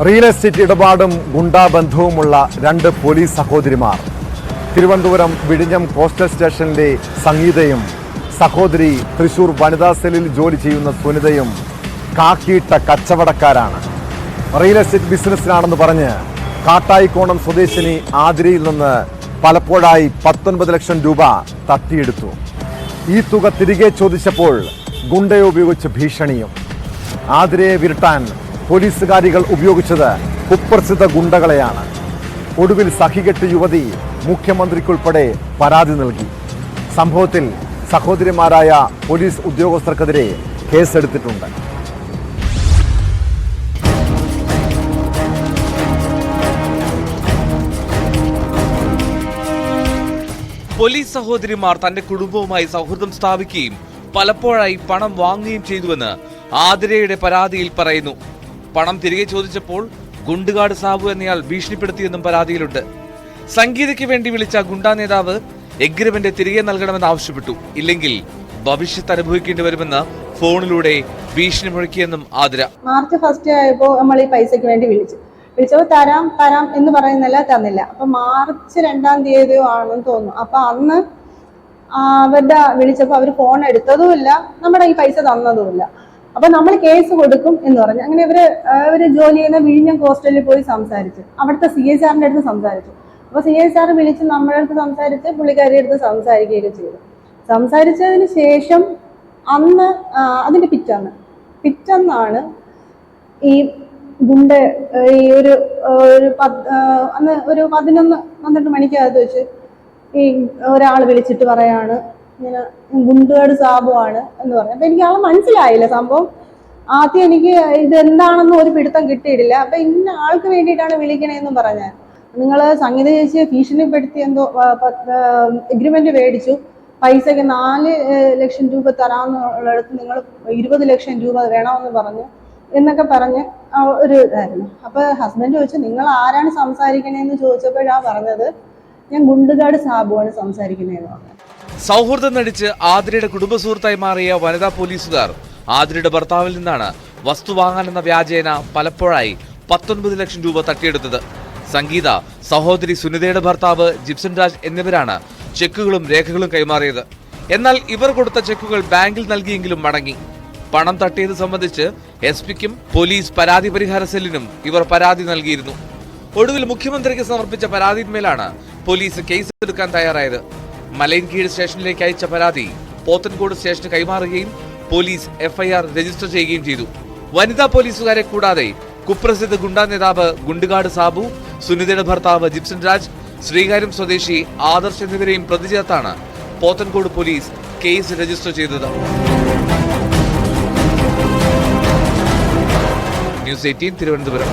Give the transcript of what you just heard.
Real estate ഇടപാടും ഗുണ്ടാബന്ധവുമുള്ള രണ്ട് police സഹോദരിമാർ. തിരുവനന്തപുരം വിഴിഞ്ഞം കോസ്റ്റൽ സ്റ്റേഷനിലെ സംഗീതയും സഹോദരി തൃശൂർ വനിതാ സെല്ലിൽ ജോലി ചെയ്യുന്ന സുനിതയും കാക്കിയിട്ട കച്ചവടക്കാരാണ്. റിയൽ എസ്റ്റേറ്റ് ബിസിനസ്സിനാണെന്ന് പറഞ്ഞ് കാട്ടായിക്കോണം സ്വദേശിനി ആതിരയിൽ നിന്ന് പലപ്പോഴായി 19 ലക്ഷം രൂപ തട്ടിയെടുത്തു. ഈ തുക തിരികെ ചോദിച്ചപ്പോൾ ഗുണ്ടയെ ഉപയോഗിച്ച് ഭീഷണിയും. ആതിരയെ വിരട്ടാൻ പോലീസുകാരികൾ ഉപയോഗിച്ചത് കുപ്രസിദ്ധ ഗുണ്ടകളെയാണ്. ഒടുവിൽ സഹികെട്ട് യുവതി മുഖ്യമന്ത്രിക്കുൾപ്പെടെ പരാതി നൽകി. സംഭവത്തിൽ സഹോദരിമാരായ പോലീസ് ഉദ്യോഗസ്ഥർക്കെതിരെ കേസെടുത്തിട്ടുണ്ട്. പോലീസ് സഹോദരിമാർ തന്റെ കുടുംബവുമായി സൗഹൃദം സ്ഥാപിക്കുകയും പലപ്പോഴായി പണം വാങ്ങുകയും ചെയ്തുവെന്ന് ആതിരയുടെ പരാതിയിൽ പറയുന്നു. പണം തിരികെ ചോദിച്ചപ്പോൾ ഗുണ്ടുകാട് സാബു എന്നയാൾ ഭീഷണിപ്പെടുത്തിയെന്നും പരാതിയിലുണ്ട്. സംഗീതയ്ക്ക് വേണ്ടി വിളിച്ച ഗുണ്ടാ നേതാവ് എഗ്രിമെന്റ് തിരികെ നൽകണമെന്ന് ആവശ്യപ്പെട്ടു. ഇല്ലെങ്കിൽ ഭവിഷ്യത്ത് അനുഭവിക്കേണ്ടി വരുമെന്ന് ഫോണിലൂടെ ഭീഷണി മുഴക്കിയെന്നും ആതിര. മാർച്ച് 1 ആയപ്പോൾ നമ്മൾ ഈ പൈസയ്ക്ക് വേണ്ടി വിളിച്ചപ്പോൾ തരാം എന്ന് പറയുന്നില്ല, തന്നില്ല. അപ്പൊ മാർച്ച് 2-ാം തീയതിയോ ആണെന്ന് തോന്നുന്നു. അപ്പൊ അന്ന് അവരുടെ വിളിച്ചപ്പോൾ അവർ ഫോൺ എടുത്തതുമില്ല, നമ്മുടെ ഈ പൈസ തന്നതുമില്ല. അപ്പൊ നമ്മൾ കേസ് കൊടുക്കും എന്ന് പറഞ്ഞു. അങ്ങനെ ഇവര് ജോലി ചെയ്യുന്ന വിഴിഞ്ഞം കോസ്റ്റലിൽ പോയി സംസാരിച്ചു. അവിടുത്തെ CSRന്റെ അടുത്ത് സംസാരിച്ചു. അപ്പൊ CSR വിളിച്ച് നമ്മുടെ അടുത്ത് സംസാരിച്ച് പുള്ളിക്കാരി അടുത്ത് സംസാരിക്കുകയൊക്കെ ചെയ്തു. സംസാരിച്ചതിന് ശേഷം അന്ന് അതിന്റെ പിറ്റന്നാണ് ഈ ഗുണ്ട ഈ അന്ന് ഒരു 11-12 മണിക്കകത്ത് വെച്ച് ഈ ഒരാൾ വിളിച്ചിട്ട് പറയാണ്, ഇങ്ങനെ ഗുണ്ടുകാട് സാബു ആണ് എന്ന് പറഞ്ഞു. അപ്പൊ എനിക്ക് ആളെ മനസ്സിലായില്ല സംഭവം. ആദ്യം എനിക്ക് ഇതെന്താണെന്നും ഒരു പിടുത്തം കിട്ടിയിട്ടില്ല. അപ്പൊ ഇന്ന ആൾക്ക് വേണ്ടിയിട്ടാണ് വിളിക്കണേന്നും പറഞ്ഞാൽ, നിങ്ങൾ സംഗീത ചേച്ചിയെ ഭീഷണിപ്പെടുത്തി എന്തോ എഗ്രിമെന്റ് മേടിച്ചു, പൈസയ്ക്ക് 4 ലക്ഷം രൂപ തരാമെന്നുള്ളിടത്ത് നിങ്ങൾ 20 ലക്ഷം രൂപ വേണമെന്ന് പറഞ്ഞു എന്നൊക്കെ പറഞ്ഞ് ഒരു ഇതായിരുന്നു. അപ്പൊ ഹസ്ബൻഡ് ചോദിച്ചു, നിങ്ങൾ ആരാണ് സംസാരിക്കണേന്ന് ചോദിച്ചപ്പോഴാ പറഞ്ഞത്, ഞാൻ ഗുണ്ടുകാട് സാബുവാണ് സംസാരിക്കുന്നതെന്ന് പറഞ്ഞു. സൗഹൃദം നടിച്ച് ആതിരയുടെ കുടുംബ സുഹൃത്തായി മാറിയ വനിതാ പോലീസുകാർ ആതിരയുടെ ഭർത്താവിൽ നിന്നാണ് വസ്തു വാങ്ങാനെന്ന വ്യാജേന പലപ്പോഴായി 19 ലക്ഷം രൂപ തട്ടിയെടുത്തത്. സംഗീത, സഹോദരി സുനിതയുടെ ഭർത്താവ് ജിപ്സൺ രാജ് എന്നിവരാണ് ചെക്കുകളും രേഖകളും കൈമാറിയത്. എന്നാൽ ഇവർ കൊടുത്ത ചെക്കുകൾ ബാങ്കിൽ നൽകിയെങ്കിലും മടങ്ങി. പണം തട്ടിയത് സംബന്ധിച്ച് SP-ക്കും പോലീസ് പരാതി പരിഹാര സെല്ലിനും ഇവർ പരാതി നൽകിയിരുന്നു. ഒടുവിൽ മുഖ്യമന്ത്രിക്ക് സമർപ്പിച്ച പരാതിന്മേലാണ് പോലീസ് കേസെടുക്കാൻ തയ്യാറായത്. മലയൻകീഴ് സ്റ്റേഷനിലേക്ക് അയച്ച പരാതി പോത്തൻകോട് സ്റ്റേഷന് കൈമാറുകയും പോലീസ് FIR രജിസ്റ്റർ ചെയ്യുകയും ചെയ്തു. വനിതാ പോലീസുകാരെ കൂടാതെ കുപ്രസിദ്ധ ഗുണ്ടാ നേതാവ് ഗുണ്ടുകാട് സാബു, സുനിതയുടെ ഭർത്താവ് ജിപ്സൺ രാജ്, ശ്രീകാര്യം സ്വദേശി ആദർശ് എന്നിവരെയും പ്രതി ചേർത്താണ് പോത്തൻകോട് പോലീസ് കേസ് രജിസ്റ്റർ ചെയ്തത്. ന്യൂസ് 18 തിരുവനന്തപുരം.